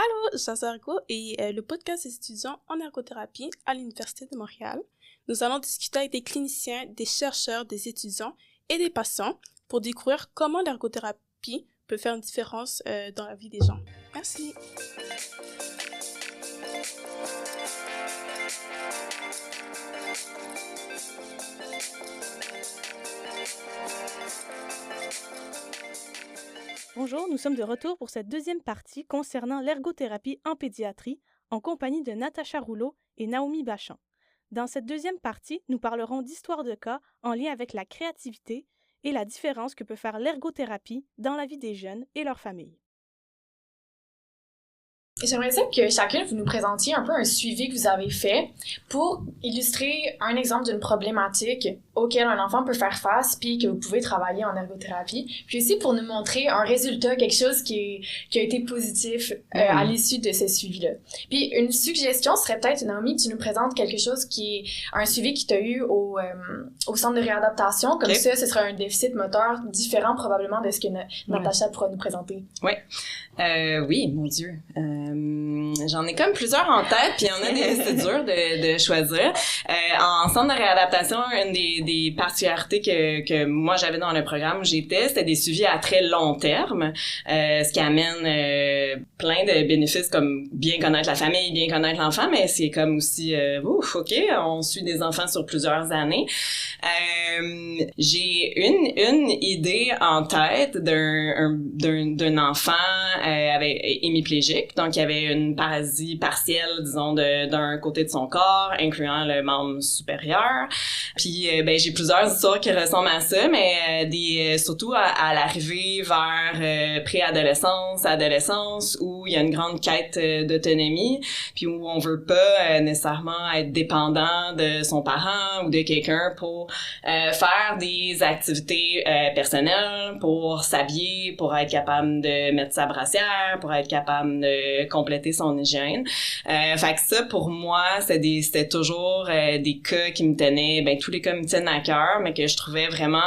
Allô, je suis Ergo et le podcast des étudiants en ergothérapie à l'Université de Montréal. Nous allons discuter avec des cliniciens, des chercheurs, des étudiants et des patients pour découvrir comment l'ergothérapie peut faire une différence dans la vie des gens. Merci. Bonjour, nous sommes de retour pour cette deuxième partie concernant l'ergothérapie en pédiatrie en compagnie de Natacha Rouleau et Naomi Bachand. Dans cette deuxième partie, nous parlerons d'histoires de cas en lien avec la créativité et la différence que peut faire l'ergothérapie dans la vie des jeunes et leurs familles. J'aimerais ça que chacune vous nous présentiez un peu un suivi que vous avez fait pour illustrer un exemple d'une problématique auquel un enfant peut faire face puis que vous pouvez travailler en ergothérapie. Puis aussi pour nous montrer un résultat, quelque chose qui a été positif à l'issue de ce suivi-là. Puis une suggestion serait peut-être, Naomi, tu nous présentes quelque chose qui est un suivi qui t'a eu au centre de réadaptation. Comme ça, ce sera un déficit moteur différent probablement de ce que Natacha pourra nous présenter. Oui, mon Dieu. J'en ai comme plusieurs en tête, puis il y en a c'est dur de choisir. En centre de réadaptation, une des particularités que moi j'avais dans le programme où j'étais, c'était des suivis à très long terme, ce qui amène plein de bénéfices comme bien connaître la famille, bien connaître l'enfant, mais c'est comme aussi OK, on suit des enfants sur plusieurs années. J'ai une idée en tête d'un enfant avec hémiplégique, donc il y avait une paralysie partielle, disons, d'un côté de son corps, incluant le membre supérieur. Puis j'ai plusieurs histoires qui ressemblent à ça, mais surtout à l'arrivée vers préadolescence, adolescence, où il y a une grande quête d'autonomie, puis où on veut pas nécessairement être dépendant de son parent ou de quelqu'un pour faire des activités personnelles, pour s'habiller, pour être capable de mettre sa brassière, pour être capable de compléter son hygiène. Fait que ça, pour moi, c'était toujours des cas qui me tenaient, tous les cas me tiennent à cœur, mais que je trouvais vraiment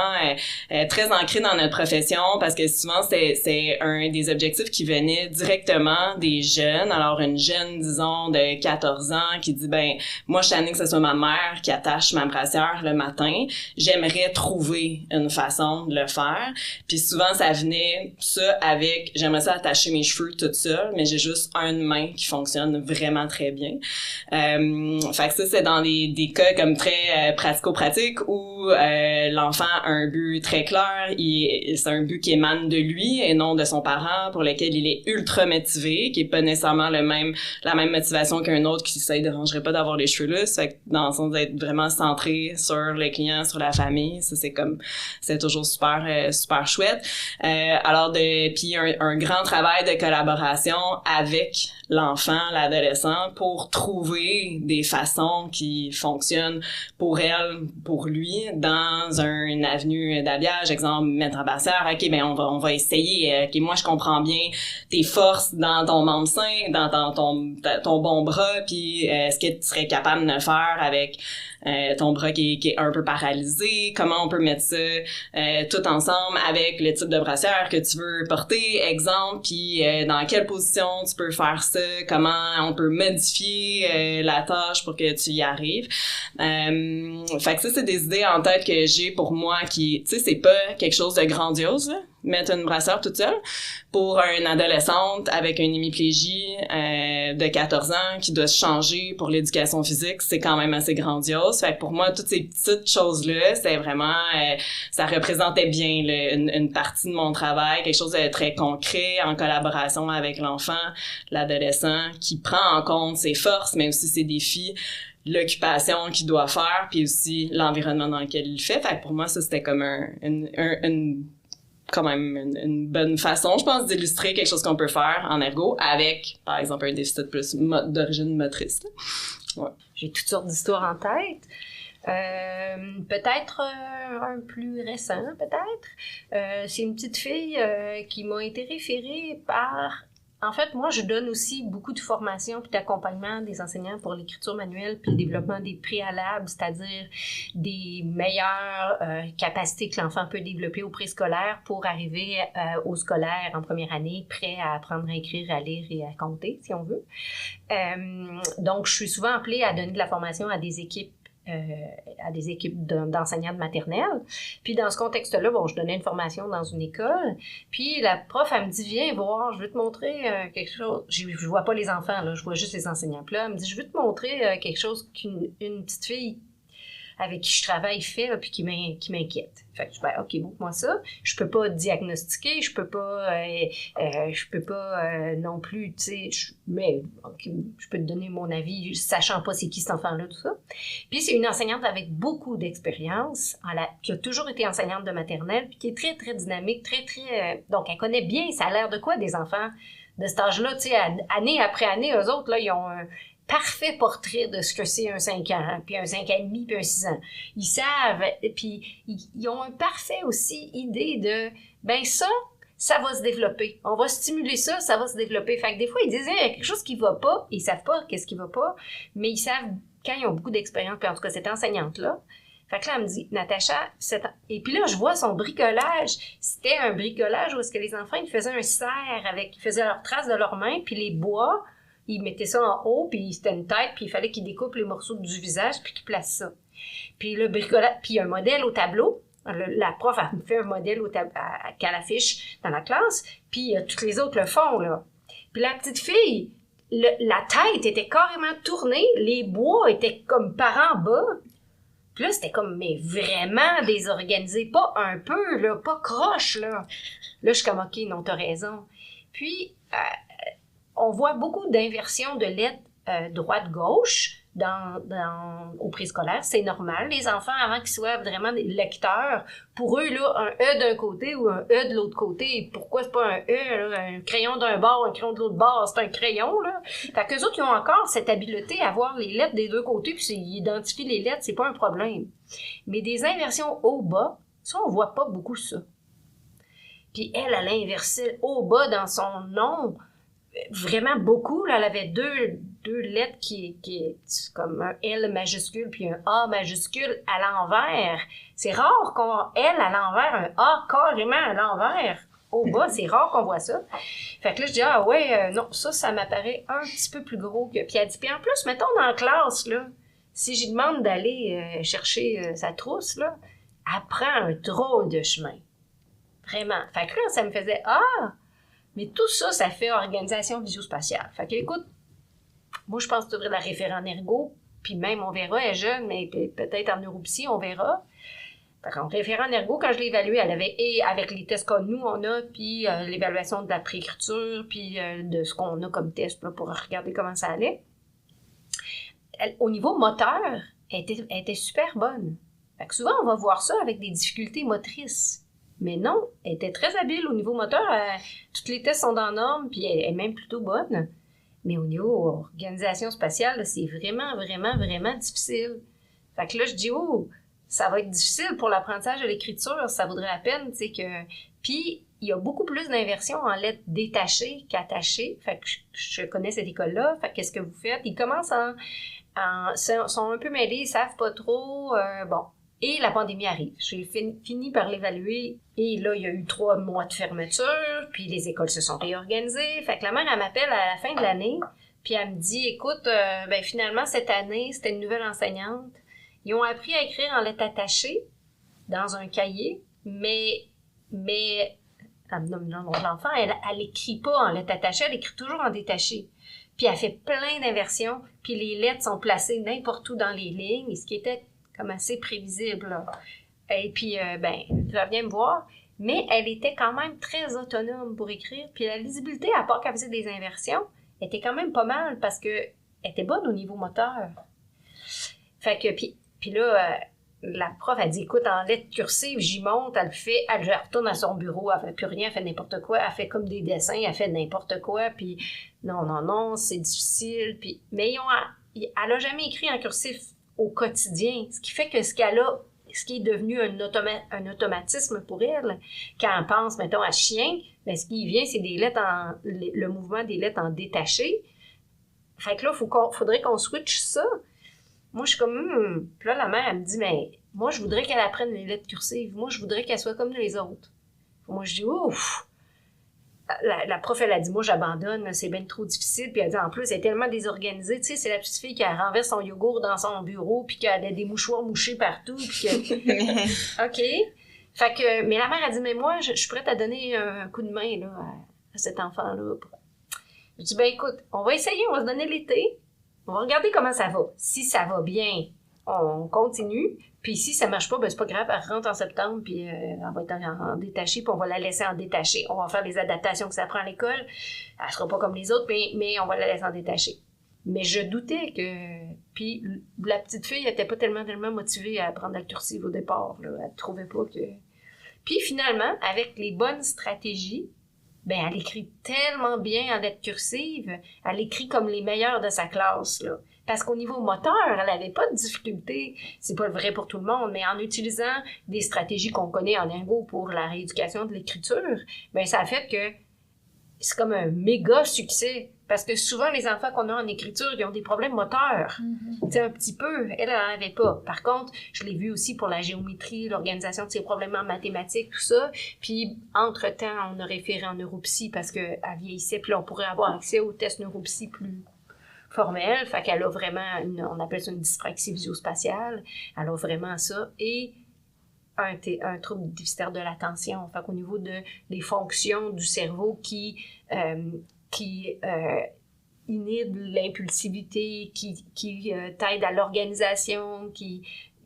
très ancrés dans notre profession, parce que souvent, c'est un des objectifs qui venait directement des jeunes. Alors, une jeune, disons, de 14 ans qui dit, moi, je suis tannée que ce soit ma mère qui attache ma brassière le matin. J'aimerais trouver une façon de le faire. Puis souvent, ça venait, avec, j'aimerais ça attacher mes cheveux toute seule, mais j'ai juste une main qui fonctionne vraiment très bien. Fait que ça, c'est dans des cas comme très pratico-pratiques où l'enfant a un but très clair, c'est un but qui émane de lui et non de son parent, pour lequel il est ultra motivé, qui est pas nécessairement la même motivation qu'un autre qui ça ne dérangerait pas d'avoir les cheveux lisses. Fait que dans le sens d'être vraiment centré sur le client, sur la famille, ça c'est toujours super chouette. Alors puis un grand travail de collaboration avec l'enfant, l'adolescent, pour trouver des façons qui fonctionnent pour elle, pour lui, dans une avenue d'habillage. Exemple, mettre à brassière, OK, on va essayer. OK, moi, je comprends bien tes forces dans ton membre sain, dans ton bon bras, puis est-ce que tu serais capable de le faire avec ton bras qui est un peu paralysé? Comment on peut mettre ça tout ensemble avec le type de brassière que tu veux porter, exemple, puis dans quelle position tu peux faire ça, comment on peut modifier la tâche pour que tu y arrives. Fait que ça, c'est des idées en tête que j'ai pour moi qui, tu sais, c'est pas quelque chose de grandiose, là, mettre une brassière toute seule. Pour une adolescente avec une hémiplégie de 14 ans qui doit se changer pour l'éducation physique, c'est quand même assez grandiose. Fait que pour moi, toutes ces petites choses-là, c'est vraiment, ça représentait bien une partie de mon travail, quelque chose de très concret en collaboration avec l'enfant, l'adolescent, qui prend en compte ses forces, mais aussi ses défis, l'occupation qu'il doit faire, puis aussi l'environnement dans lequel il le fait. Fait que pour moi, ça, c'était comme quand même une bonne façon, je pense, d'illustrer quelque chose qu'on peut faire en ergo avec, par exemple, un déficit plus d'origine motrice. Ouais. J'ai toutes sortes d'histoires en tête. Peut-être un plus récent, peut-être. C'est une petite fille qui m'a été référée par En fait, moi, je donne aussi beaucoup de formation puis d'accompagnement des enseignants pour l'écriture manuelle puis le développement des préalables, c'est-à-dire des meilleures capacités que l'enfant peut développer au préscolaire pour arriver au scolaire en première année, prêt à apprendre à écrire, à lire et à compter, si on veut. Donc, je suis souvent appelée à donner de la formation à des équipes d'enseignants de maternelle. Puis dans ce contexte-là, bon, je donnais une formation dans une école, puis la prof, elle me dit, viens voir, je veux te montrer quelque chose. Je vois pas les enfants, là, je vois juste les enseignants. Puis là, elle me dit, je veux te montrer quelque chose qu'une petite fille avec qui je travaille fait, là, puis qui m'inquiète. Fait que je dis, ben, OK, montre-moi ça. Je peux pas diagnostiquer, je peux pas non plus, tu sais, mais okay, je peux te donner mon avis, sachant pas c'est qui cet enfant-là, tout ça. Puis c'est une enseignante avec beaucoup d'expérience, qui a toujours été enseignante de maternelle, puis qui est très, très dynamique, donc elle connaît bien, ça a l'air de quoi des enfants de cet âge-là, tu sais, année après année, eux autres, là, ils ont un parfait portrait de ce que c'est un 5 ans, puis un 5 ans et demi, puis un 6 ans. Ils savent, puis ils ont un parfait aussi idée de, ben ça va se développer. On va stimuler ça, ça va se développer. Fait que des fois, ils disent, il y a quelque chose qui va pas, ils savent pas qu'est-ce qui va pas, mais ils savent, quand ils ont beaucoup d'expérience, puis en tout cas, cette enseignante-là, fait que là, elle me dit, Natacha, et puis là, je vois son bricolage. C'était un bricolage où est-ce que les enfants, ils faisaient un cerf ils faisaient leurs traces de leurs mains, puis les bois, ils mettaient ça en haut, puis c'était une tête, puis il fallait qu'ils découpent les morceaux du visage, puis qu'ils placent ça. Puis le bricolage, puis il y a un modèle au tableau. La prof a fait un modèle qu'elle affiche dans la classe, puis toutes les autres le font, là. Puis la petite fille, la tête était carrément tournée, les bois étaient comme par en bas. Puis là, c'était comme, mais vraiment désorganisé, pas un peu, là, pas croche, là. Là, je suis comme, OK, non, t'as raison. Puis, on voit beaucoup d'inversions de lettres droite-gauche au préscolaire. C'est normal. Les enfants, avant qu'ils soient vraiment des lecteurs, pour eux, là, un E d'un côté ou un E de l'autre côté, pourquoi c'est pas un E, là, un crayon d'un bord, un crayon de l'autre bord, c'est un crayon, là. Fait qu'eux autres, ils ont encore cette habileté à voir les lettres des deux côtés, puis ils identifient les lettres, c'est pas un problème. Mais des inversions haut-bas, ça, on voit pas beaucoup ça. Puis elle inversé haut-bas dans son nom, vraiment beaucoup, là, elle avait deux lettres qui comme un L majuscule puis un A majuscule à l'envers. C'est rare qu'on L à l'envers, un A carrément à l'envers. Au bas, c'est rare qu'on voit ça. Fait que là, je dis, ah ouais, non, ça m'apparaît un petit peu plus gros que... Puis elle dit, puis en plus, mettons dans la classe, là, si j'y demande d'aller chercher sa trousse, là, elle prend un drôle de chemin. Vraiment. Fait que là, ça me faisait, mais tout ça, ça fait organisation visio-spatiale. Fait que, écoute, moi, je pense que tu devrais la référer en ergo, puis même, on verra, elle est jeune, mais peut-être en neuropsy, on verra. Fait qu'en référant en ergo, quand je l'ai évaluée, elle avait, et avec les tests que nous, on a, puis l'évaluation de la préécriture, puis de ce qu'on a comme test là, pour regarder comment ça allait. Au niveau moteur, elle était super bonne. Fait que souvent, on va voir ça avec des difficultés motrices. Mais non, elle était très habile au niveau moteur. Tous les tests sont dans norme, puis elle est même plutôt bonne. Mais au niveau organisation spatiale, là, c'est vraiment, vraiment, vraiment difficile. Fait que là, je dis, ça va être difficile pour l'apprentissage de l'écriture, ça vaudrait la peine, tu sais, que... Puis, il y a beaucoup plus d'inversions en lettres détachées qu'attachées. Fait que je connais cette école-là. Fait que qu'est-ce que vous faites? Ils commencent sont un peu mêlés, ils savent pas trop, bon... Et la pandémie arrive. J'ai fini par l'évaluer. Et là, il y a eu 3 mois de fermeture. Puis les écoles se sont réorganisées. Fait que la mère, elle m'appelle à la fin de l'année. Puis elle me dit, écoute, finalement, cette année, c'était une nouvelle enseignante. Ils ont appris à écrire en lettres attachées dans un cahier. Mais l'enfant, elle écrit pas en lettres attachées. Elle écrit toujours en détaché. Puis elle fait plein d'inversions. Puis les lettres sont placées n'importe où dans les lignes. Ce qui était comme assez prévisible, là. Et puis, tu vas bien me voir, mais elle était quand même très autonome pour écrire, puis la lisibilité, à part qu'elle faisait des inversions, était quand même pas mal, parce que elle était bonne au niveau moteur. Fait que, puis là, la prof, elle dit, écoute, en lettres cursives, j'y monte, elle retourne à son bureau, elle fait plus rien, elle fait n'importe quoi, elle fait comme des dessins, elle fait n'importe quoi, puis non, c'est difficile, puis... Mais elle a jamais écrit en cursif au quotidien, ce qui fait que ce qui est devenu un automatisme pour elle, quand elle pense, mettons, à chien, Mais ce qui vient, c'est des lettres le mouvement des lettres en détaché. Fait que là, faudrait qu'on switch ça. Moi, je suis comme, Puis là, la mère, elle me dit, mais moi, je voudrais qu'elle apprenne les lettres cursives. Moi, je voudrais qu'elle soit comme les autres. Moi, je dis, ouf! La prof, elle a dit, moi, j'abandonne, là, c'est bien trop difficile. Puis elle dit, en plus, elle est tellement désorganisée. Tu sais, c'est la petite fille qui renverse son yogourt dans son bureau, puis qu'elle a des mouchoirs mouchés partout, puis que... OK. Fait que, mais la mère a dit, mais moi, je suis prête à donner un coup de main, là, à cet enfant-là. Je dis, ben écoute, on va essayer, on va se donner l'été. On va regarder comment ça va. Si ça va bien, on continue. Puis si ça marche pas, ben c'est pas grave, elle rentre en septembre, puis elle va être en détaché, puis on va la laisser en détaché. On va faire les adaptations que ça prend à l'école. Elle sera pas comme les autres, mais on va la laisser en détaché. Mais je doutais que... Puis la petite fille, elle était pas tellement motivée à apprendre la cursive au départ, là. Elle trouvait pas que... Puis finalement, avec les bonnes stratégies, ben elle écrit tellement bien en lettres cursives, elle écrit comme les meilleurs de sa classe, là. Parce qu'au niveau moteur, elle n'avait pas de difficulté. C'est pas vrai pour tout le monde, mais en utilisant des stratégies qu'on connaît en ergo pour la rééducation de l'écriture, ben ça a fait que c'est comme un méga succès. Parce que souvent, les enfants qu'on a en écriture, ils ont des problèmes moteurs. Tu sais, un petit peu. Elle n'en avait pas. Par contre, je l'ai vu aussi pour la géométrie, l'organisation de ses problèmes en mathématiques, tout ça. Puis, entre-temps, on a référé en neuropsy parce qu'elle vieillissait, puis là, on pourrait avoir accès aux tests neuropsy plus formelle, fait qu'elle a vraiment, on appelle ça une dyspraxie visuospatiale, elle a vraiment ça, et un trouble déficitaire de l'attention, fait qu'au niveau des fonctions du cerveau qui inhibe l'impulsivité, qui t'aide à l'organisation,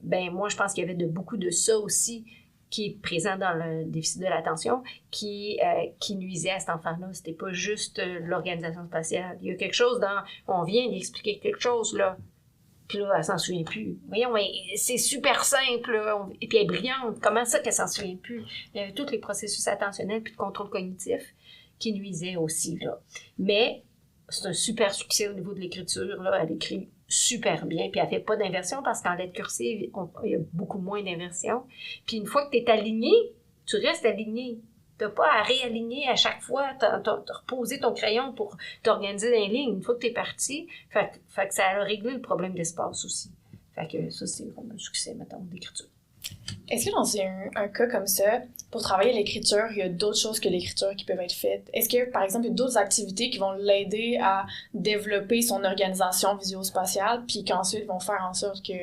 ben moi je pense qu'il y avait beaucoup de ça aussi, qui est présent dans le déficit de l'attention, qui nuisait à cet enfant-là. C'était pas juste l'organisation spatiale. Il y a quelque chose on vient d'expliquer quelque chose, là. Puis là, elle s'en souvient plus. Voyons, mais c'est super simple, là. Et puis elle est brillante. Comment ça qu'elle s'en souvient plus? Il y avait tous les processus attentionnels puis de contrôle cognitif qui nuisaient aussi, là. Mais c'est un super succès au niveau de l'écriture, là. Elle écrit super bien, puis elle fait pas d'inversion parce qu'en lettres cursives, il y a beaucoup moins d'inversion. Puis une fois que tu es aligné, tu restes aligné. T'as pas à réaligner à chaque fois, t'as reposé ton crayon pour t'organiser dans les lignes. Une fois que t'es parti, fait que ça a réglé le problème d'espace aussi. Fait que ça, c'est vraiment un succès, mettons, d'écriture. Est-ce que dans un cas comme ça, pour travailler l'écriture, il y a d'autres choses que l'écriture qui peuvent être faites? Est-ce que, par exemple, il y a d'autres activités qui vont l'aider à développer son organisation visuospatiale, puis qu'ensuite vont faire en sorte que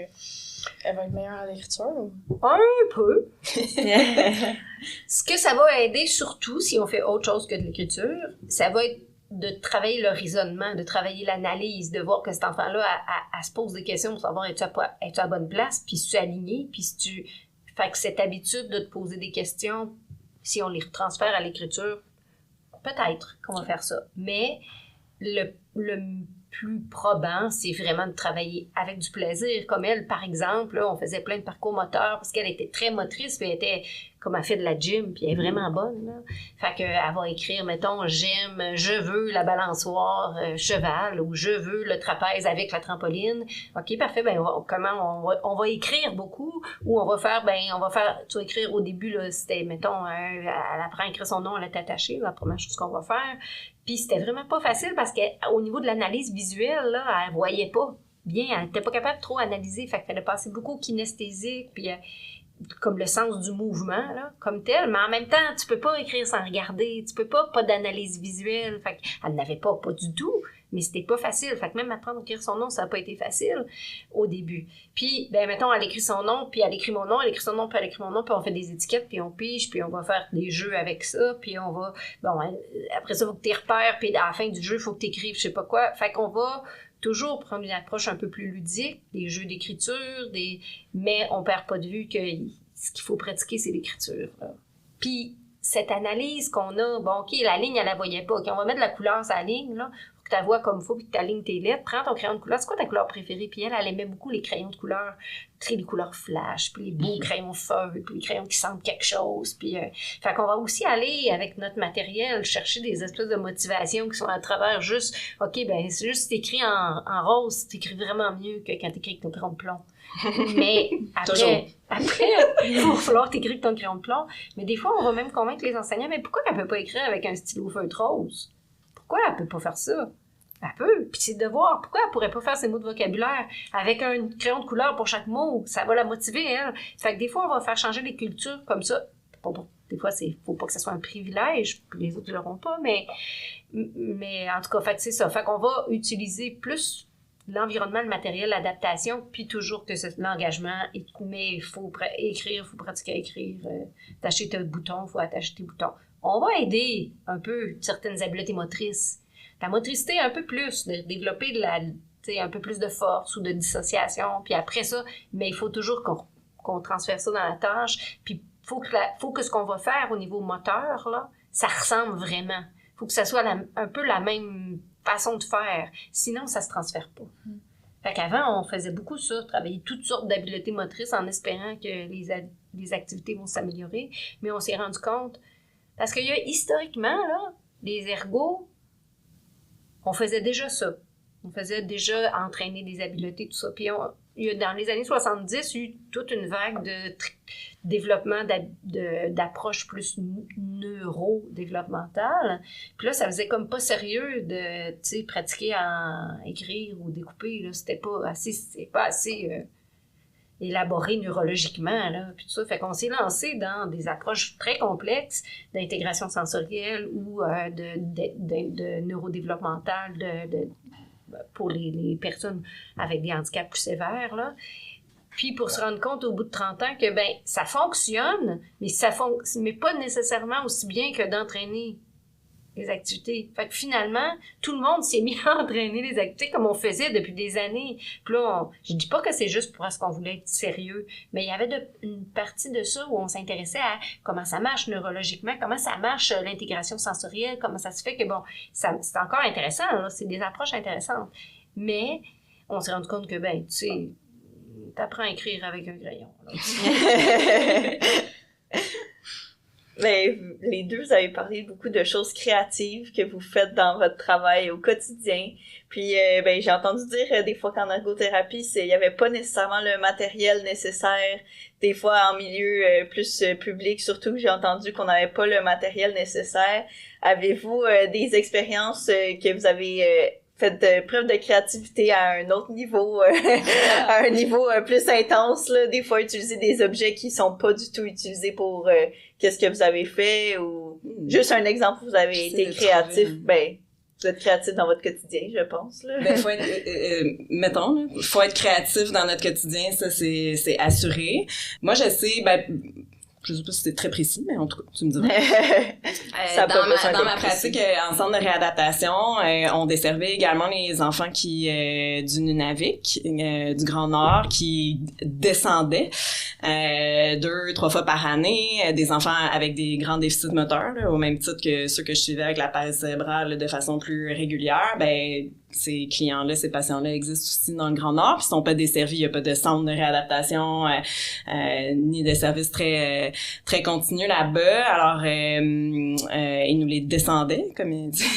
elle va être meilleure à l'écriture? Un peu. Ce que ça va aider surtout, si on fait autre chose que de l'écriture, ça va être de travailler le raisonnement, de travailler l'analyse, de voir que cet enfant-là, elle se pose des questions pour savoir es-tu à la bonne place, puis si tu es aligné, puis si tu... Fait que cette habitude de te poser des questions, si on les transfère à l'écriture, peut-être qu'on va faire ça. Mais le plus probant, c'est vraiment de travailler avec du plaisir. Comme elle, par exemple, là, on faisait plein de parcours moteurs parce qu'elle était très motrice, puis elle était comme elle fait de la gym, puis elle est vraiment bonne, là. Fait qu'elle va écrire, mettons, je veux la balançoire cheval, ou je veux le trapèze avec la trampoline. OK, parfait, ben on va écrire beaucoup, ou on va faire, tu vas écrire au début, là, c'était, mettons, elle apprend à écrire son nom, elle est attachée, la première chose qu'on va faire. Puis c'était vraiment pas facile parce qu'au niveau de l'analyse visuelle, là, elle voyait pas bien, elle était pas capable de trop analyser, fait qu'il fallait passer beaucoup au kinesthésique, puis comme le sens du mouvement, là, comme tel, mais en même temps, tu peux pas écrire sans regarder, tu peux pas d'analyse visuelle, fait qu'elle n'avait pas du tout, mais c'était pas facile, fait que même apprendre à écrire son nom, ça a pas été facile au début. Puis, ben, mettons, elle écrit son nom, puis elle écrit mon nom, elle écrit son nom, puis elle écrit mon nom, puis on fait des étiquettes, puis on pige, puis on va faire des jeux avec ça, puis on va, après ça, faut que tu repères, puis à la fin du jeu, faut que tu écrives, je sais pas quoi, fait qu'on va toujours prendre une approche un peu plus ludique, des jeux d'écriture, mais on perd pas de vue que ce qu'il faut pratiquer, c'est l'écriture, là. Puis, cette analyse qu'on a, bon, OK, la ligne, elle la voyait pas, OK, on va mettre de la couleur sur la ligne, là, faut que ta voix comme il faut, puis que tu alignes tes lettres, prends ton crayon de couleur. C'est quoi ta couleur préférée? Puis elle aimait beaucoup les crayons de couleur, tu sais, les couleurs flash, puis les beaux crayons feuilles, puis les crayons qui sentent quelque chose. Puis, fait qu'on va aussi aller avec notre matériel chercher des espèces de motivations qui sont à travers juste, OK, ben c'est juste si t'écris en rose, t'écris vraiment mieux que quand t'écris avec ton crayon de plomb. Mais après, il va falloir t'écrire avec ton crayon de plomb. Mais des fois, on va même convaincre les enseignants, mais pourquoi elle peut pas écrire avec un stylo feutre rose? Pourquoi elle peut pas faire ça? Elle peut, puis c'est de voir. Pourquoi elle pourrait pas faire ses mots de vocabulaire avec un crayon de couleur pour chaque mot? Ça va la motiver, elle. Fait que des fois, on va faire changer les cultures comme ça. Bon, des fois, faut pas que ça soit un privilège, puis les autres ne l'auront pas, mais en tout cas, fait que c'est ça. Fait qu'on va utiliser plus l'environnement, le matériel, l'adaptation, puis toujours que l'engagement, mais il faut écrire, il faut pratiquer à écrire, attacher tes boutons, il faut attacher tes boutons. On va aider un peu certaines habiletés motrices. La motricité un peu plus, de développer un peu plus de force ou de dissociation, puis après ça, mais il faut toujours qu'on transfère ça dans la tâche, puis faut que ce qu'on va faire au niveau moteur, là, ça ressemble vraiment. Faut que ça soit un peu la même façon de faire, sinon ça se transfère pas. Fait qu'avant, on faisait beaucoup ça, travailler toutes sortes d'habiletés motrices en espérant que les activités vont s'améliorer, mais on s'est rendu compte, parce qu'il y a historiquement, là, les ergots, on faisait déjà ça. On faisait déjà entraîner des habiletés, tout ça. Puis dans les années 70, il y a eu toute une vague de développement d'approche plus neuro-développementale. Puis là, ça faisait comme pas sérieux de, tu sais, pratiquer à écrire ou découper. Là, c'est pas assez élaboré neurologiquement, là, puis tout ça. Fait qu'on s'est lancé dans des approches très complexes d'intégration sensorielle ou de neurodéveloppementale pour les personnes avec des handicaps plus sévères, là. Puis pour se rendre compte au bout de 30 ans que, ben, ça fonctionne, mais pas nécessairement aussi bien que d'entraîner les activités. Fait que finalement, tout le monde s'est mis à entraîner les activités comme on faisait depuis des années. Puis là, je dis pas que c'est juste parce qu'on voulait être sérieux, mais il y avait une partie de ça où on s'intéressait à comment ça marche neurologiquement, comment ça marche l'intégration sensorielle, comment ça se fait que, bon, c'est encore intéressant, là, c'est des approches intéressantes. Mais on s'est rendu compte que, ben, tu sais, t'apprends à écrire avec un crayon. Mais les deux, vous avez parlé beaucoup de choses créatives que vous faites dans votre travail au quotidien. Puis, j'ai entendu dire des fois qu'en ergothérapie, il y avait pas nécessairement le matériel nécessaire. Des fois, en milieu plus public, surtout, j'ai entendu qu'on n'avait pas le matériel nécessaire. Avez-vous des expériences que vous avez faites preuve de créativité à un autre niveau, à un niveau plus intense, là, des fois utiliser des objets qui sont pas du tout utilisés pour qu'est-ce que vous avez fait, ou juste un exemple où vous avez été créatif, vous êtes créatif dans votre quotidien, je pense, là. Faut être, mettons, là, faut être créatif dans notre quotidien, ça c'est assuré. Moi je sais, je sais pas si c'est très précis, mais en tout cas, tu me diras. Dans ma pratique en centre de réadaptation, on desservait également les enfants qui du Nunavik, du Grand Nord, qui descendaient 2-3 fois par année, des enfants avec des grands déficits moteurs, là, au même titre que ceux que je suivais avec la palsy cérébrale de façon plus régulière. Ces clients-là, ces patients-là existent aussi dans le Grand Nord, puis ils sont pas desservis, il y a pas de centre de réadaptation ni de services très très continus là-bas. Alors ils nous les descendaient, comme ils disent.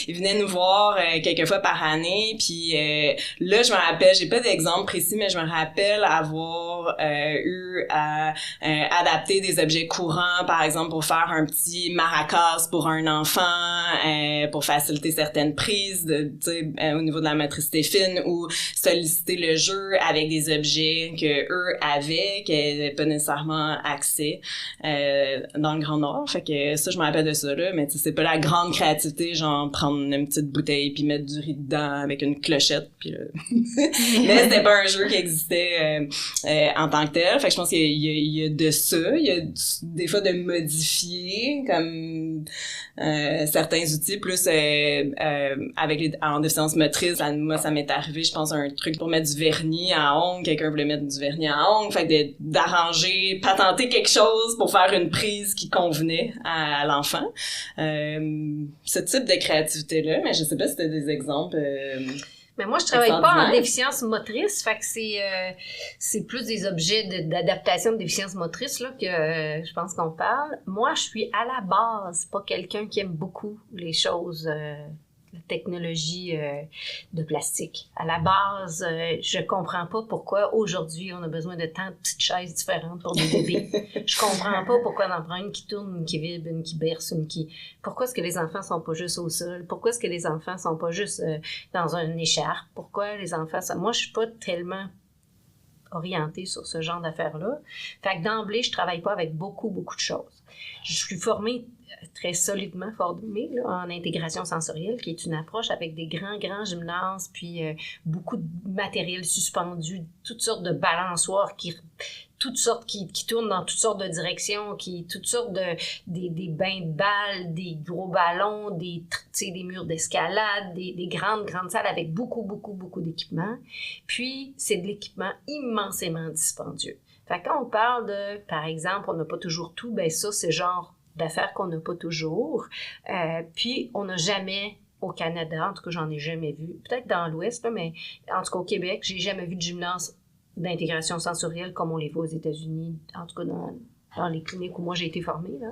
Ils venaient nous voir quelques fois par année, puis là je me rappelle, j'ai pas d'exemple précis, mais je me rappelle avoir eu à adapter des objets courants, par exemple pour faire un petit maracas pour un enfant, pour faciliter certaines prises au niveau de la motricité fine, ou solliciter le jeu avec des objets que eux avaient, qu'ils n'avaient pas nécessairement accès dans le Grand Nord. Fait que ça, je me rappelle de ça, là, mais c'est pas la grande créativité, genre prendre une petite bouteille puis mettre du riz dedans avec une clochette, puis mais c'était pas un jeu qui existait en tant que tel. Fait que je pense qu'il y a de ça, il y a des fois de modifier, comme certains outils, plus en déficience motrice. Moi, ça m'est arrivé, je pense, un truc pour mettre du vernis à ongles. Quelqu'un voulait mettre du vernis à ongles. Fait que d'arranger, patenter quelque chose pour faire une prise qui convenait à l'enfant. Ce type de créativité-là, mais je sais pas si t'as des exemples... Mais moi, je travaille pas en déficience motrice, fait que c'est plus des objets d'adaptation de déficience motrice là que je pense qu'on parle. Moi, je suis à la base pas quelqu'un qui aime beaucoup les choses, la technologie de plastique. À la base, je comprends pas pourquoi aujourd'hui on a besoin de tant de petites chaises différentes pour des bébés. Je comprends pas pourquoi on en prend une qui tourne, une qui vibre, une qui berce, une qui... Pourquoi est-ce que les enfants sont pas juste au sol? Pourquoi est-ce que les enfants sont pas juste dans une écharpe? Pourquoi les enfants... Moi, je suis pas tellement orientée sur ce genre d'affaires-là. Fait que d'emblée, je travaille pas avec beaucoup de choses. Je suis formée très solidement formée là, en intégration sensorielle, qui est une approche avec des grands gymnases, puis beaucoup de matériel suspendu, toutes sortes de balançoires qui tournent dans toutes sortes de directions, toutes sortes des bains de balles, des gros ballons, des murs d'escalade, des grandes salles avec beaucoup d'équipements. Puis, c'est de l'équipement immensément dispendieux. Fait que quand on parle de, par exemple, on n'a pas toujours tout, ben ça, c'est genre d'affaires qu'on n'a pas toujours. Puis, on n'a jamais, au Canada, en tout cas, j'en ai jamais vu, peut-être dans l'Ouest, là, mais en tout cas au Québec, j'ai jamais vu de gymnase d'intégration sensorielle comme on les voit aux États-Unis, en tout cas dans les cliniques où moi j'ai été formée. Là.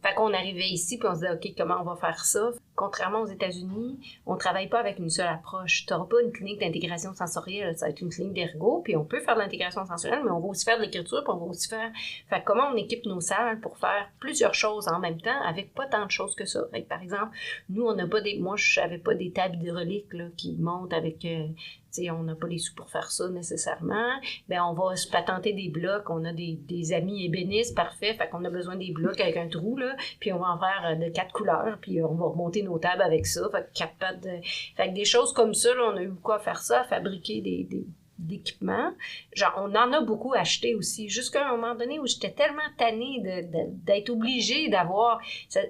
Fait qu'on arrivait ici puis on se disait, OK, comment on va faire ça? Contrairement aux États-Unis, on travaille pas avec une seule approche. Tu n'auras pas une clinique d'intégration sensorielle, ça va être une clinique d'ergo, puis on peut faire de l'intégration sensorielle, mais on va aussi faire de l'écriture, puis on va aussi faire... Fait comment on équipe nos salles pour faire plusieurs choses en même temps, avec pas tant de choses que ça. Fait que, par exemple, nous, on n'a pas des... Moi, je n'avais pas des tables hydrauliques là, qui montent avec... on n'a pas les sous pour faire ça nécessairement. Ben, on va se patenter des blocs. On a des amis ébénistes, parfait. Fait qu'on a besoin des blocs avec un trou, là. Puis on va en faire de 4 couleurs. Puis on va remonter nos tables avec ça. Fait que 4 pattes Fait que des choses comme ça, là, on a eu beaucoup à faire ça, à fabriquer d'équipements. Genre, on en a beaucoup acheté aussi. Jusqu'à un moment donné où j'étais tellement tannée d'être obligée d'avoir...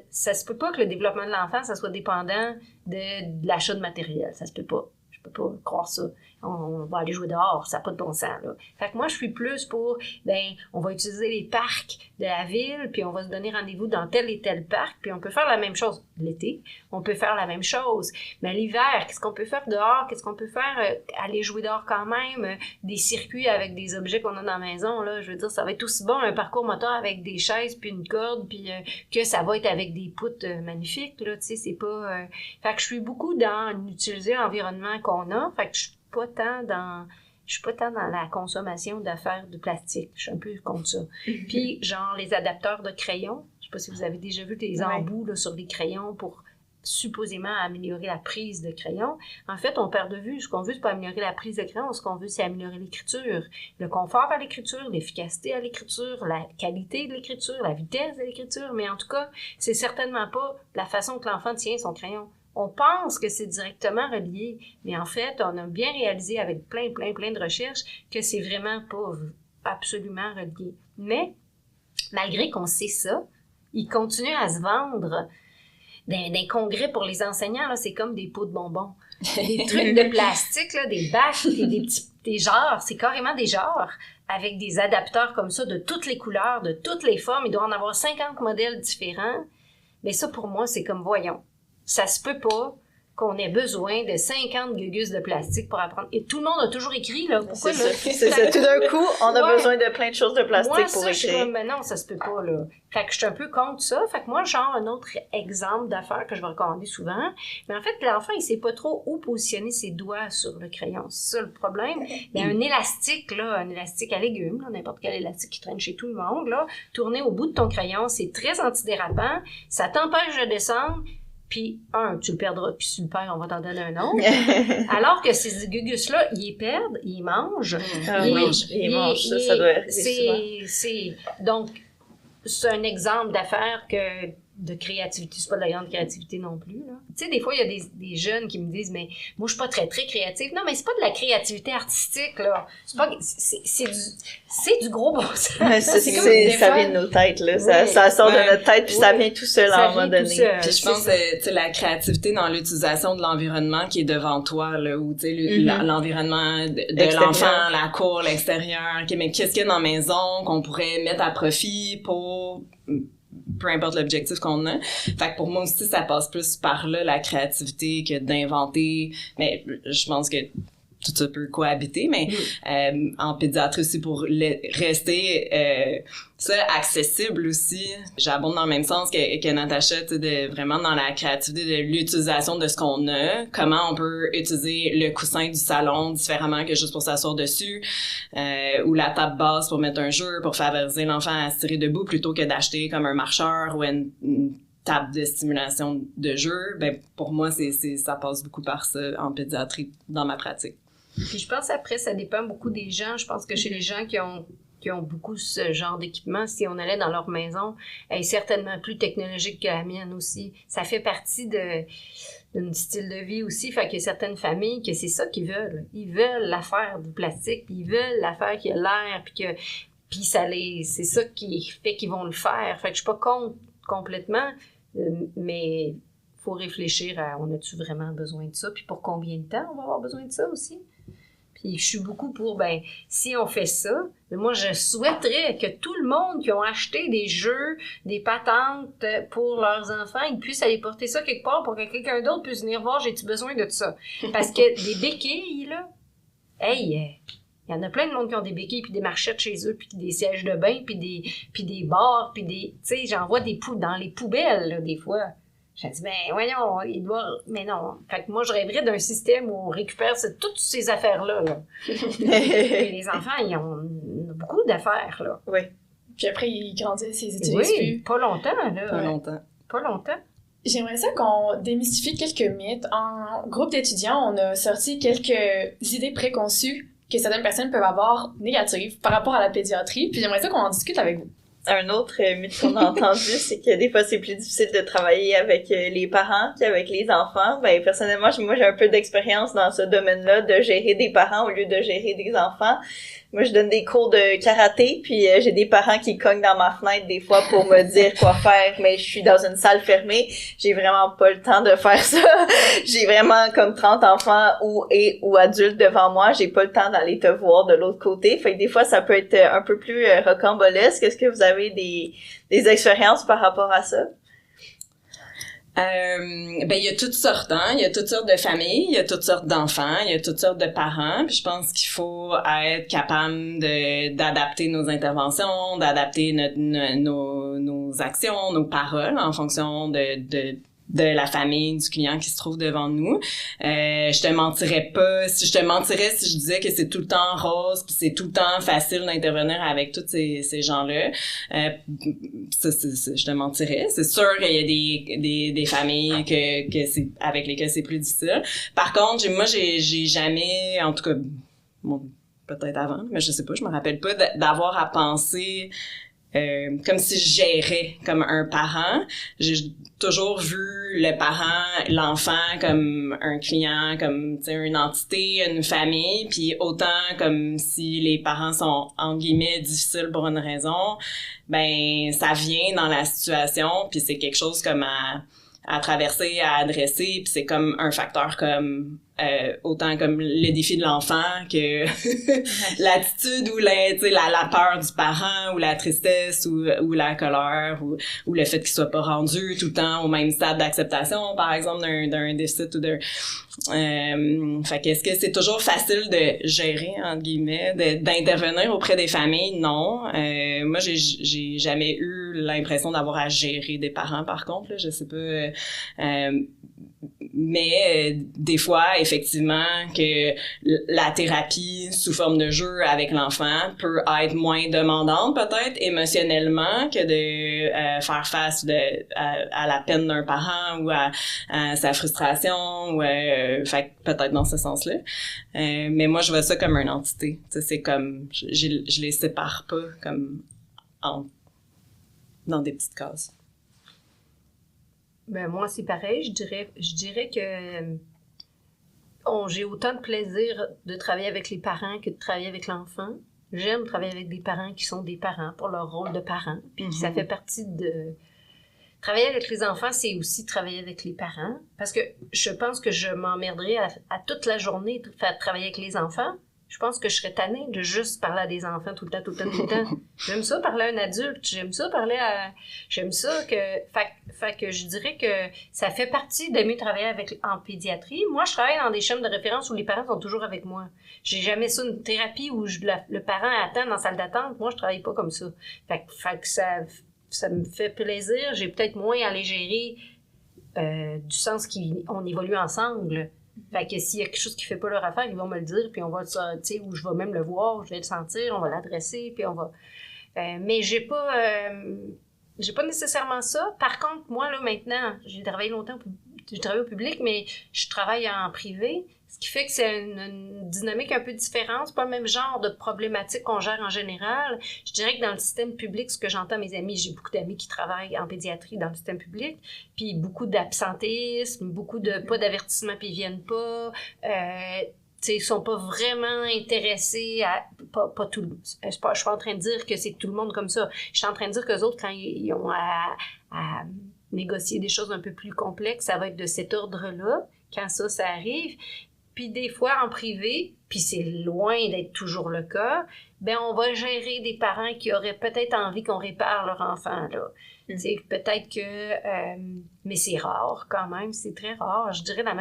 Ça se peut pas que le développement de l'enfant, ça soit dépendant de l'achat de matériel. Ça se peut pas. Je peux pas croire ça. On va aller jouer dehors, ça n'a pas de bon sens, là. Fait que moi, je suis plus pour, on va utiliser les parcs de la ville, puis on va se donner rendez-vous dans tel et tel parc, puis on peut faire la même chose l'été, on peut faire la même chose. Mais l'hiver, qu'est-ce qu'on peut faire dehors? Qu'est-ce qu'on peut faire? Aller jouer dehors quand même, des circuits avec des objets qu'on a dans la maison, là. Je veux dire, ça va être aussi bon un parcours moteur avec des chaises, puis une corde, puis que ça va être avec des poutres magnifiques, là, tu sais, c'est pas... Fait que je suis beaucoup dans utiliser l'environnement qu'on a, fait que je suis pas tant dans la consommation d'affaires de plastique. Je suis un peu contre ça. Puis, genre, les adapteurs de crayons. Je sais pas si vous avez déjà vu des embouts là, sur les crayons pour supposément améliorer la prise de crayon. En fait, on perd de vue. Ce qu'on veut, c'est pas améliorer la prise de crayon. Ce qu'on veut, c'est améliorer l'écriture. Le confort à l'écriture, l'efficacité à l'écriture, la qualité de l'écriture, la vitesse de l'écriture. Mais en tout cas, c'est certainement pas la façon que l'enfant tient son crayon. On pense que c'est directement relié, mais en fait, on a bien réalisé avec plein de recherches que c'est vraiment pas absolument relié. Mais, malgré qu'on sait ça, il continue à se vendre d'un congrès pour les enseignants, là, c'est comme des pots de bonbons. Des trucs de plastique, là, des bacs, des genres, c'est carrément des genres, avec des adapteurs comme ça, de toutes les couleurs, de toutes les formes. Il doit en avoir 50 modèles différents. Mais ça, pour moi, c'est comme, voyons, ça se peut pas qu'on ait besoin de 50 gugus de plastique pour apprendre. Et tout le monde a toujours écrit, là. Pourquoi, là? C'est ça. Tout d'un coup, on a besoin de plein de choses de plastique pour écrire. Moi, je suis comme, mais non, ça se peut pas, là. Fait que je suis un peu contre ça. Fait que moi, genre, un autre exemple d'affaires que je vais recommander souvent. Mais en fait, l'enfant, il sait pas trop où positionner ses doigts sur le crayon. C'est ça le problème. Il y a un élastique, là, un élastique à légumes, là, n'importe quel élastique qui traîne chez tout le monde, là. Tourner au bout de ton crayon, c'est très antidérapant. Ça t'empêche de descendre. Puis, tu le perdras, puis si tu le perds, on va t'en donner un autre. Alors que ces gugus-là, ils les perdent, ils mangent. Ils mangent, ça doit arriver souvent. Donc, c'est un exemple d'affaire que de créativité. C'est pas de la grande créativité non plus, là. Tu sais, des fois, il y a des jeunes qui me disent, mais moi, je suis pas très, très créative. Non, mais c'est pas de la créativité artistique, là. C'est du gros bon sens. Ouais, ça vient de nos têtes, là. Ça sort de notre tête, puis ça vient tout seul à un moment donné. Puis je pense que, tu sais, la créativité dans l'utilisation de l'environnement qui est devant toi, là, ou, tu sais, l'environnement de l'enfant, la cour, l'extérieur. OK, mais qu'est-ce qu'il y a dans la maison qu'on pourrait mettre à profit pour peu importe l'objectif qu'on a. Fait que pour moi aussi, ça passe plus par là, la créativité, que d'inventer. Mais je pense que tout ça peut cohabiter, mais en pédiatrie aussi, pour rester ça accessible aussi. J'abonde dans le même sens que Natacha, tu sais, vraiment dans la créativité de l'utilisation de ce qu'on a, comment on peut utiliser le coussin du salon différemment que juste pour s'asseoir dessus, ou la table basse pour mettre un jeu, pour favoriser l'enfant à se tirer debout plutôt que d'acheter comme un marcheur ou une table de stimulation de jeu. Ben pour moi, ça passe beaucoup par ça en pédiatrie dans ma pratique. Puis je pense après, ça dépend beaucoup des gens. Je pense que chez les gens qui ont beaucoup ce genre d'équipement, si on allait dans leur maison, elle est certainement plus technologique que la mienne aussi. Ça fait partie d'un style de vie aussi. Fait qu'il y a certaines familles que c'est ça qu'ils veulent. Ils veulent l'affaire du plastique, puis ils veulent l'affaire qui a l'air, puis c'est ça qui fait qu'ils vont le faire. Fait que je suis pas contre complètement, mais faut réfléchir à on a-tu vraiment besoin de ça, puis pour combien de temps on va avoir besoin de ça aussi. Puis je suis beaucoup pour, si on fait ça, moi je souhaiterais que tout le monde qui ont acheté des jeux, des patentes pour leurs enfants, ils puissent aller porter ça quelque part pour que quelqu'un d'autre puisse venir voir, j'ai-tu besoin de ça? Parce que des béquilles, là, il y en a plein de monde qui ont des béquilles puis des marchettes chez eux puis des sièges de bain puis des bars puis tu sais, j'en vois dans les poubelles, là, des fois. J'ai dit, voyons, mais non. Fait que moi, je rêverais d'un système où on récupère toutes ces affaires-là, là. Et les enfants, ils ont beaucoup d'affaires, là. Oui. Puis après, ils grandissent, ils utilisent plus. Pas longtemps, là. Pas longtemps. J'aimerais ça qu'on démystifie quelques mythes. En groupe d'étudiants, on a sorti quelques idées préconçues que certaines personnes peuvent avoir négatives par rapport à la pédiatrie. Puis j'aimerais ça qu'on en discute avec vous. Un autre mythe qu'on a entendu, c'est que des fois, c'est plus difficile de travailler avec les parents qu'avec les enfants. Personnellement, moi, j'ai un peu d'expérience dans ce domaine-là, de gérer des parents au lieu de gérer des enfants. Moi, je donne des cours de karaté, puis j'ai des parents qui cognent dans ma fenêtre des fois pour me dire quoi faire, mais je suis dans une salle fermée. J'ai vraiment pas le temps de faire ça. J'ai vraiment comme 30 enfants ou adultes devant moi. J'ai pas le temps d'aller te voir de l'autre côté. Fait que des fois, ça peut être un peu plus rocambolesque. Est-ce que vous avez des expériences par rapport à ça? Il y a toutes sortes, hein. Il y a toutes sortes de familles, il y a toutes sortes d'enfants, il y a toutes sortes de parents. Puis je pense qu'il faut être capable d'adapter nos interventions, d'adapter nos actions, nos paroles en fonction de la famille, du client qui se trouve devant nous. Je te mentirais si je disais que c'est tout le temps rose puis c'est tout le temps facile d'intervenir avec tous ces gens-là. Je te mentirais. C'est sûr qu'il y a des familles que c'est, avec lesquelles c'est plus difficile. Par contre, moi, j'ai jamais, en tout cas, bon, peut-être avant, mais je sais pas, je me rappelle pas d'avoir à penser comme si je gérais comme un parent. J'ai toujours vu le parent, l'enfant comme un client, comme, tu sais, une entité, une famille, puis autant comme si les parents sont, entre guillemets, difficiles pour une raison, ça vient dans la situation, puis c'est quelque chose comme à traverser, à adresser, puis c'est comme un facteur comme autant comme le défi de l'enfant que l'attitude ou la peur du parent ou la tristesse ou la colère ou le fait qu'il soit pas rendu tout le temps au même stade d'acceptation, par exemple, d'un déficit ou fait que est-ce que c'est toujours facile de gérer, entre guillemets, d'intervenir auprès des familles? Non. Moi, j'ai jamais eu l'impression d'avoir à gérer des parents, par contre, là, je sais pas. Mais des fois, effectivement, que la thérapie sous forme de jeu avec l'enfant peut être moins demandante, peut-être, émotionnellement, que de faire face à la peine d'un parent ou à sa frustration, ou fait peut-être dans ce sens-là. Mais moi, je vois ça comme une entité. Tu sais, c'est comme, je les sépare pas comme dans des petites cases. Ben moi, c'est pareil. Je dirais que j'ai autant de plaisir de travailler avec les parents que de travailler avec l'enfant. J'aime travailler avec des parents qui sont des parents pour leur rôle de parents. Puis ça fait partie de... Travailler avec les enfants, c'est aussi travailler avec les parents. Parce que je pense que je m'emmerderais à toute la journée de faire travailler avec les enfants. Je pense que je serais tannée de juste parler à des enfants tout le temps. J'aime ça parler à un adulte. J'aime ça que... Fait que je dirais que ça fait partie d'aimer travailler en pédiatrie. Moi, je travaille dans des chambres de référence où les parents sont toujours avec moi. J'ai jamais ça, une thérapie où le parent attend dans la salle d'attente. Moi, je travaille pas comme ça. Fait que ça me fait plaisir. J'ai peut-être moins à les gérer du sens qu'on évolue ensemble. Fait que s'il y a quelque chose qui fait pas leur affaire, ils vont me le dire, puis on va, tu sais, ou je vais même le voir, je vais le sentir, on va l'adresser, puis on va... mais j'ai pas nécessairement ça. Par contre, moi, là, maintenant, j'ai travaillé longtemps, j'ai travaillé au public, mais je travaille en privé, ce qui fait que c'est une dynamique un peu différente. C'est pas le même genre de problématique qu'on gère en général. Je dirais que dans le système public, ce que j'entends mes amis, j'ai beaucoup d'amis qui travaillent en pédiatrie dans le système public, puis beaucoup d'absentéisme, beaucoup de pas d'avertissement puis ils viennent pas. Ils sont pas vraiment intéressés à... Pas tout le monde. Je suis pas en train de dire que c'est tout le monde comme ça. Je suis en train de dire qu'eux autres, quand ils ont à négocier des choses un peu plus complexes, ça va être de cet ordre-là, quand ça arrive. Puis des fois, en privé, puis c'est loin d'être toujours le cas, ben on va gérer des parents qui auraient peut-être envie qu'on répare leur enfant, là. Peut-être que... mais c'est rare quand même, c'est très rare. Je dirais la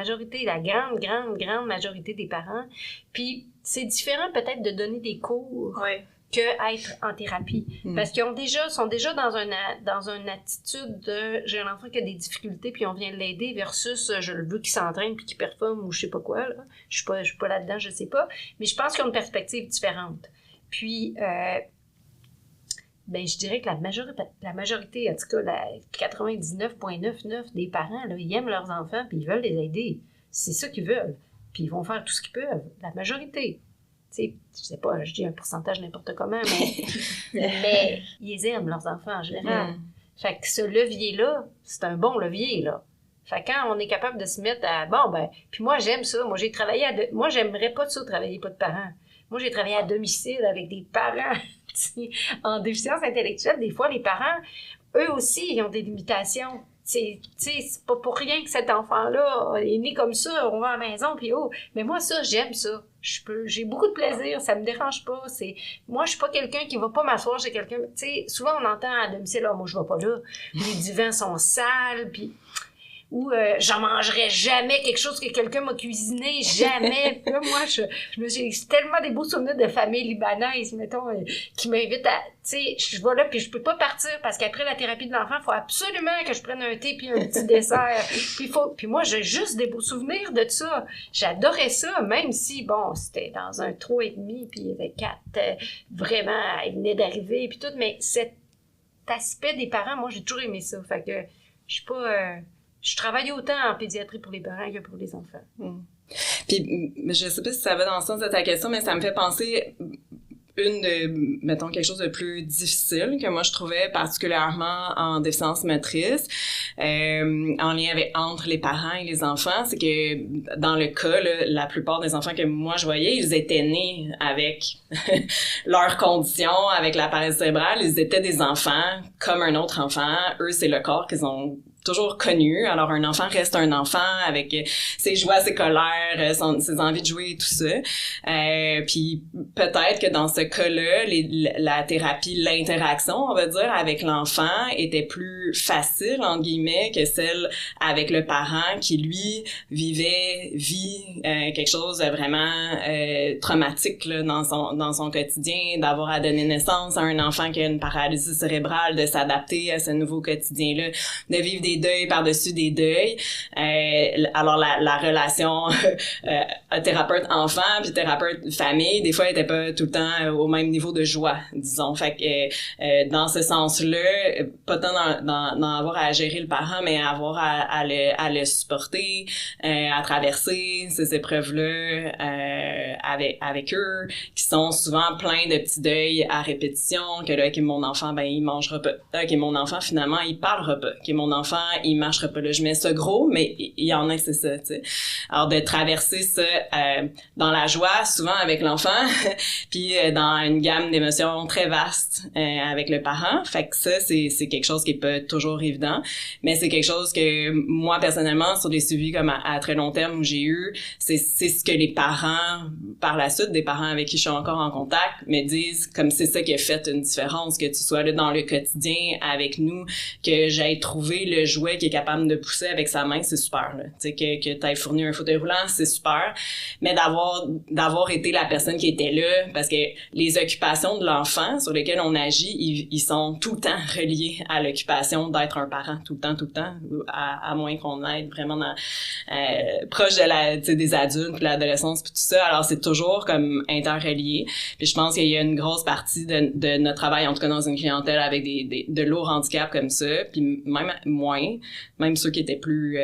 grande majorité des parents. Puis c'est différent peut-être de donner des cours que être en thérapie. Parce qu'ils sont déjà dans une attitude de j'ai un enfant qui a des difficultés puis on vient l'aider versus je le veux qu'il s'entraîne puis qu'il performe ou je sais pas quoi, là. Je suis pas là-dedans, je sais pas. Mais je pense qu'ils ont une perspective différente. Puis... ben je dirais que la majorité, en tout cas, 99,99 des parents, là, ils aiment leurs enfants puis ils veulent les aider. C'est ça qu'ils veulent. Puis ils vont faire tout ce qu'ils peuvent. La majorité. Tu sais, je sais pas, je dis un pourcentage n'importe comment, mais ils aiment leurs enfants en général. Fait que ce levier-là, c'est un bon levier, là. Fait que quand on est capable de se mettre à... Bon, ben, puis moi, j'aime ça. Moi, j'ai travaillé moi, j'aimerais pas de ça, travailler pas de parents. Moi, j'ai travaillé à domicile avec des parents en déficience intellectuelle. Des fois, les parents, eux aussi, ils ont des limitations. C'est pas pour rien que cet enfant-là est né comme ça, on va à la maison, puis mais moi, ça, j'aime ça. J'ai beaucoup de plaisir, ça me dérange pas. Moi, je suis pas quelqu'un qui va pas m'asseoir chez quelqu'un. Tu sais, souvent, on entend à domicile, moi, je vais pas là. Les divans sont sales, puis... Ou j'en mangerais jamais quelque chose que quelqu'un m'a cuisiné, jamais. Puis là, moi, j'ai tellement des beaux souvenirs de famille libanaise, mettons, qui m'invitent à... Tu sais, je vais là, puis je peux pas partir, parce qu'après la thérapie de l'enfant, il faut absolument que je prenne un thé puis un petit dessert. Puis moi, j'ai juste des beaux souvenirs de ça. J'adorais ça, même si, bon, c'était dans un 3,5, puis il y avait 4, vraiment, ils venaient d'arriver, puis tout, mais cet aspect des parents, moi, j'ai toujours aimé ça. Fait que je suis pas... je travaille autant en pédiatrie pour les parents que pour les enfants. Puis, je sais pas si ça va dans le sens de ta question, mais ça me fait penser mettons, quelque chose de plus difficile que moi je trouvais particulièrement en déficience motrice, en lien entre les parents et les enfants, c'est que dans le cas, là, la plupart des enfants que moi je voyais, ils étaient nés avec leurs conditions, avec la paralysie cérébrale, ils étaient des enfants comme un autre enfant. Eux, c'est le corps qu'ils ont toujours connu. Alors, un enfant reste un enfant avec ses joies, ses colères, ses envies de jouer et tout ça. Puis peut-être que dans ce cas-là, la thérapie, l'interaction, on va dire, avec l'enfant était plus facile, entre guillemets, que celle avec le parent qui, lui, vit quelque chose de vraiment traumatique là, dans son quotidien, d'avoir à donner naissance à un enfant qui a une paralysie cérébrale, de s'adapter à ce nouveau quotidien-là, de vivre des deuils par-dessus des deuils. Alors, la relation thérapeute-enfant puis thérapeute-famille, des fois, elle était pas tout le temps au même niveau de joie, disons. Fait que dans ce sens-là, pas tant d'en avoir à gérer le parent, mais avoir à le supporter, à traverser ces épreuves-là avec eux, qui sont souvent pleins de petits deuils à répétition, que là, mon enfant, ben, il mangera pas. Que mon enfant, finalement, il parlera pas. Que mon enfant, il marchera pas là. Je mets ça gros, mais il y en a, c'est ça, tu sais. Alors, de traverser ça dans la joie, souvent avec l'enfant, puis dans une gamme d'émotions très vaste avec le parent. Fait que ça, c'est quelque chose qui est pas toujours évident, mais c'est quelque chose que moi, personnellement, sur des suivis comme à très long terme où j'ai eu, c'est ce que les parents, par la suite, des parents avec qui je suis encore en contact, me disent comme c'est ça qui a fait une différence, que tu sois là dans le quotidien avec nous, que j'aille trouver le jouet qui est capable de pousser avec sa main, c'est super, là. Tu sais, que t'aies fourni un fauteuil roulant, c'est super, mais d'avoir été la personne qui était là, parce que les occupations de l'enfant sur lesquelles on agit, ils sont tout le temps reliés à l'occupation d'être un parent, tout le temps, à moins qu'on aille vraiment proche de tu sais, des adultes, puis l'adolescence, puis tout ça. Alors, c'est toujours comme interrelié. Puis je pense qu'il y a une grosse partie de notre travail, en tout cas dans une clientèle avec de lourds handicaps comme ça, puis même ceux qui étaient plus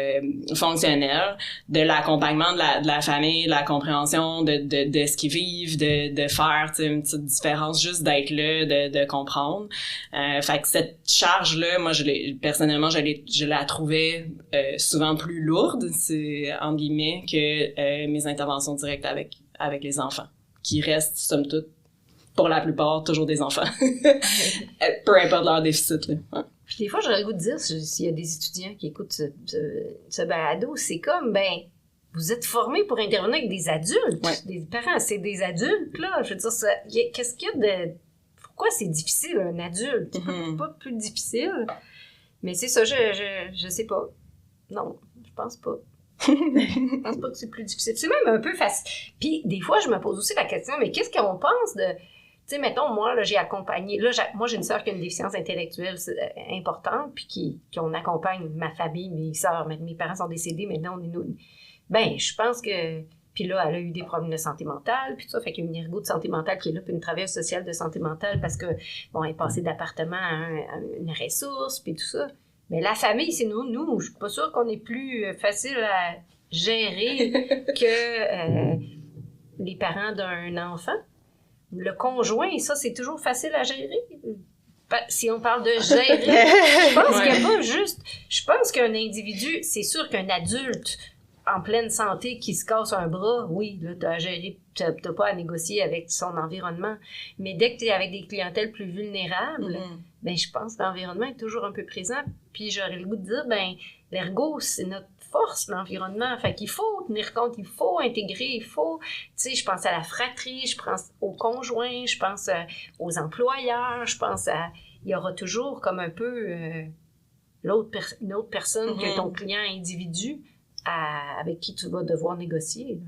fonctionnels, de l'accompagnement de la famille, de la compréhension de ce qu'ils vivent, de faire, tu sais, une petite différence, juste d'être là, de comprendre. Fait que cette charge-là, moi, personnellement, je la trouvais souvent plus lourde, c'est entre guillemets, que mes interventions directes avec les enfants, qui restent, somme toute, pour la plupart, toujours des enfants. Peu importe leur déficit, là. Ouais. Puis des fois, j'aurais le goût de dire, s'il y a des étudiants qui écoutent ce balado, c'est comme, vous êtes formés pour intervenir avec des adultes. Ouais. Des parents, c'est des adultes, là. Je veux dire, qu'est-ce qu'il y a de... Pourquoi c'est difficile, un adulte? C'est pas plus difficile. Mais c'est ça, je sais pas. Non, je pense pas. Je pense pas que c'est plus difficile. C'est même un peu facile. Puis des fois, je me pose aussi la question, mais qu'est-ce qu'on pense de... Tu sais, mettons, moi, là, j'ai accompagné... Là, moi, j'ai une sœur qui a une déficience intellectuelle importante, puis qu'on accompagne ma famille, mes sœurs, mes parents sont décédés, maintenant, on est nous. Je pense que... Puis là, elle a eu des problèmes de santé mentale, puis tout ça, fait qu'il y a une ergo de santé mentale qui est là, puis une travailleuse sociale de santé mentale, parce que, bon, elle est passée d'appartement à une ressource, puis tout ça. Mais la famille, c'est nous, je suis pas sûre qu'on est plus facile à gérer que les parents d'un enfant. Le conjoint, ça, c'est toujours facile à gérer. Si on parle de gérer, je pense qu'il n'y a pas juste... Je pense qu'un individu, c'est sûr qu'un adulte en pleine santé qui se casse un bras, oui, là, t'as à gérer, t'as pas à négocier avec son environnement. Mais dès que t'es avec des clientèles plus vulnérables, je pense que l'environnement est toujours un peu présent. Puis j'aurais le goût de dire, l'ergo, c'est notre force, l'environnement. Fait qu'il faut tenir compte, il faut intégrer, il faut... Tu sais, je pense à la fratrie, je pense aux conjoints, je pense aux employeurs, je pense à... Il y aura toujours comme un peu une autre personne que ton client individu avec qui tu vas devoir négocier. Là.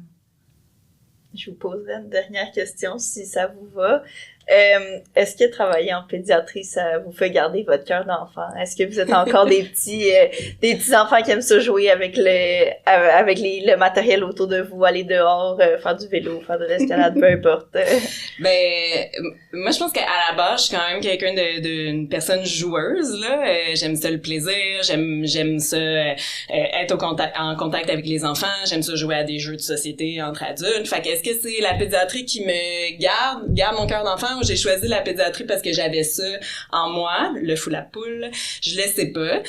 Je vous poserai une dernière question, si ça vous va. Est-ce que travailler en pédiatrie, ça vous fait garder votre cœur d'enfant? Est-ce que vous êtes encore des petits enfants qui aiment se jouer avec le matériel autour de vous, aller dehors, faire du vélo, faire de l'escalade, peu importe? Moi, je pense qu'à la base, je suis quand même quelqu'un d'une personne joueuse, là. J'aime ça le plaisir, j'aime ça être en contact avec les enfants, j'aime ça jouer à des jeux de société entre adultes. Fait que est-ce que c'est la pédiatrie qui me garde mon cœur d'enfant, ou j'ai choisi la pédiatrie parce que j'avais ça en moi, le fou la poule, je le sais pas.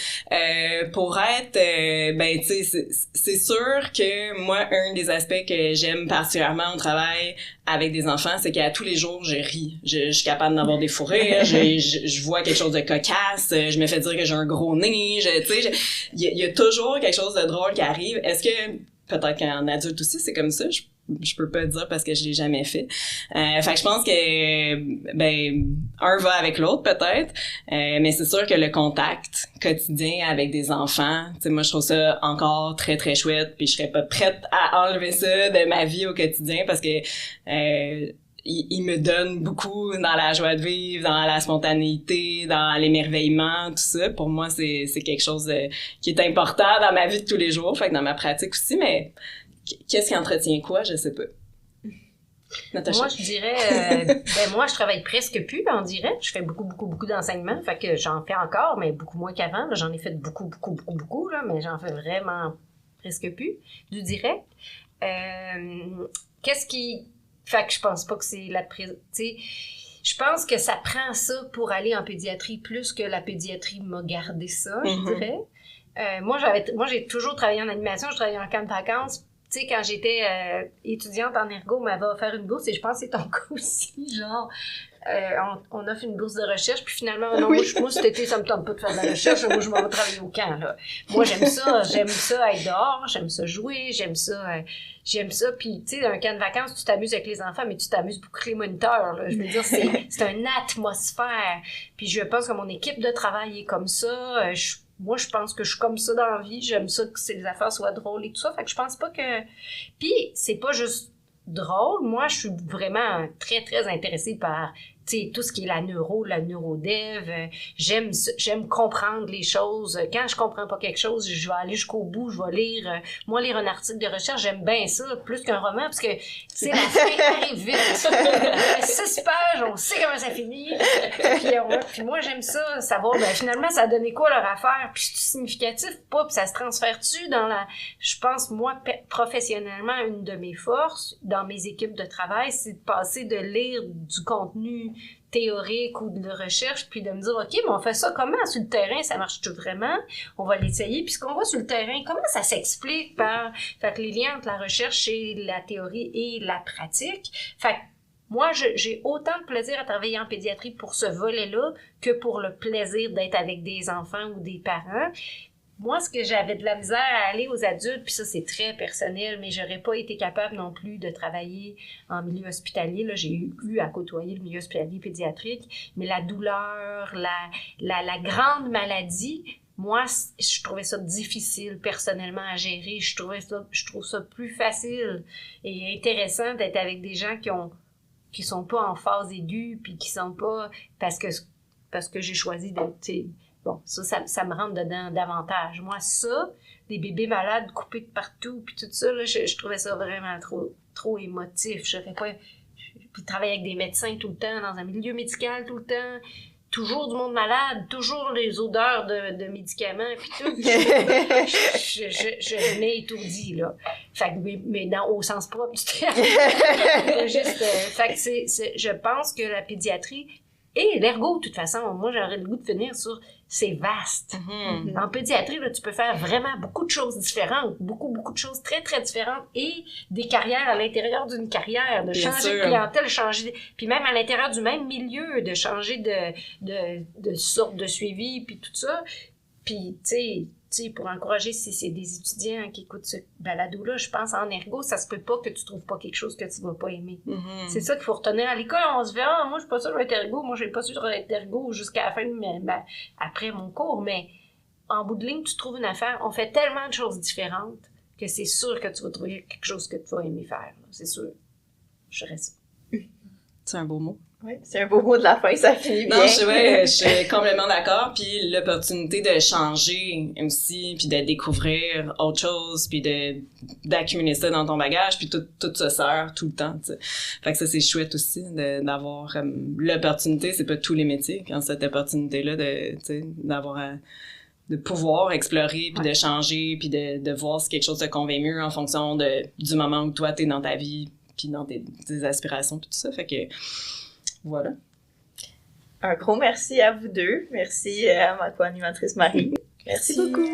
Pour être, tu sais, c'est sûr que moi, un des aspects que j'aime particulièrement au travail avec des enfants, c'est qu'à tous les jours, je ris. Je suis capable d'avoir des fous rires, je vois quelque chose de cocasse, je me fais dire que j'ai un gros nez, tu sais, il y a toujours quelque chose de drôle qui arrive. Est-ce que, peut-être qu'en adulte aussi, c'est comme ça, je peux pas dire parce que je l'ai jamais fait. Fait que je pense que un va avec l'autre peut-être, mais c'est sûr que le contact quotidien avec des enfants, tu sais, moi je trouve ça encore très très chouette, puis je serais pas prête à enlever ça de ma vie au quotidien parce que il me donne beaucoup dans la joie de vivre, dans la spontanéité, dans l'émerveillement, tout ça. Pour moi, c'est quelque chose qui est important dans ma vie de tous les jours, fait que dans ma pratique aussi, mais qu'est-ce qui entretient quoi, je sais pas. Natacha? Moi, je dirais, moi, je travaille presque plus en direct. Je fais beaucoup d'enseignements. Fait que j'en fais encore, mais beaucoup moins qu'avant. Là, j'en ai fait beaucoup, là, mais j'en fais vraiment presque plus du direct. Fait que je pense pas que c'est je pense que ça prend ça pour aller en pédiatrie plus que la pédiatrie m'a gardé ça, je dirais. Moi, j'ai toujours travaillé en animation, je travaillais en camp de vacances. Tu sais, quand j'étais étudiante en ergo, on m'avait offert une bourse, et je pense que c'est ton cas aussi, genre, on offre une bourse de recherche, puis finalement, non, moi, cet été, ça me tente pas de faire de la recherche, moi, je m'en vais travailler au camp, là. Moi, j'aime ça être dehors, j'aime ça jouer, j'aime ça, puis, tu sais, dans un camp de vacances, tu t'amuses avec les enfants, mais tu t'amuses beaucoup avec les moniteurs, là. Je veux dire, c'est une atmosphère, puis je pense que mon équipe de travail est comme ça, moi, je pense que je suis comme ça dans la vie. J'aime ça que les affaires soient drôles et tout ça. Fait que je pense pas que... Puis, c'est pas juste drôle. Moi, je suis vraiment très, très intéressée par, tu sais, tout ce qui est la neurodev. J'aime comprendre les choses. Quand je comprends pas quelque chose, je vais aller jusqu'au bout. Je vais lire... moi, lire un article de recherche, j'aime bien ça, plus qu'un roman, parce que, tu sais, la fin arrive vite. 6 pages, on sait comment ça finit. Puis moi, j'aime ça, savoir, ben, finalement, ça a donné quoi leur affaire? Puis c'est significatif ou pas? Puis ça se transfère-tu dans la... Je pense, moi, professionnellement, une de mes forces, dans mes équipes de travail, c'est de passer de lire du contenu théorique ou de recherche, puis de me dire, OK, mais on fait ça comment sur le terrain? Ça marche-tu vraiment? On va l'essayer. Puis ce qu'on voit sur le terrain, comment ça s'explique par... Fait que les liens entre la recherche et la théorie et la pratique. Fait que moi, j'ai autant de plaisir à travailler en pédiatrie pour ce volet-là que pour le plaisir d'être avec des enfants ou des parents. Moi, ce que j'avais de la misère à aller aux adultes, puis ça, c'est très personnel, mais j'aurais pas été capable non plus de travailler en milieu hospitalier. Là, j'ai eu à côtoyer le milieu hospitalier pédiatrique, mais la douleur, la grande maladie, moi, je trouvais ça difficile personnellement à gérer. Je trouve ça plus facile et intéressant d'être avec des gens qui sont pas en phase aiguë, puis qui sont pas... Parce que j'ai choisi d'être... Bon, ça me rentre dedans davantage. Moi, ça, des bébés malades coupés de partout, puis tout ça, là, je trouvais ça vraiment trop émotif. Je serais pas... Puis travailler avec des médecins tout le temps, dans un milieu médical tout le temps, toujours du monde malade, toujours les odeurs de médicaments, puis tout. Je venais étourdie, là. Fait que, mais au sens propre du terme. Fait que je pense que la pédiatrie et l'ergo, de toute façon, moi, j'aurais le goût de finir sur c'est vaste. Mm-hmm. En pédiatrie, là, tu peux faire vraiment beaucoup de choses différentes, beaucoup de choses très, très différentes et des carrières à l'intérieur d'une carrière, de Bien changer sûr. de clientèle, puis même à l'intérieur du même milieu, de changer de sorte de suivi, puis tout ça. Puis, tu sais, pour encourager, si c'est des étudiants qui écoutent ce balado-là, je pense en ergo, ça se peut pas que tu trouves pas quelque chose que tu vas pas aimer. Mm-hmm. C'est ça qu'il faut retenir. À l'école, on se fait, moi, je suis pas sûre d'être ergo, moi, j'ai pas sûre d'être ergo jusqu'à la fin après mon cours, mais en bout de ligne, tu trouves une affaire. On fait tellement de choses différentes que c'est sûr que tu vas trouver quelque chose que tu vas aimer faire. Là. C'est sûr. Je reste. C'est un beau mot. Oui, c'est un beau mot de la fin, ça finit bien. Non, je suis complètement d'accord. Puis l'opportunité de changer aussi, puis de découvrir autre chose, puis d'accumuler ça dans ton bagage, puis tout se sert tout le temps. T'sais. Fait que ça, c'est chouette aussi d'avoir l'opportunité. C'est pas tous les métiers qui ont cette opportunité-là d'avoir de pouvoir explorer, puis de changer, puis de voir si quelque chose te convient mieux en fonction du moment où toi, t'es dans ta vie, puis dans tes aspirations, puis tout ça. Fait que voilà. Un gros merci à vous deux. Merci à ma co-animatrice Marie. Merci beaucoup.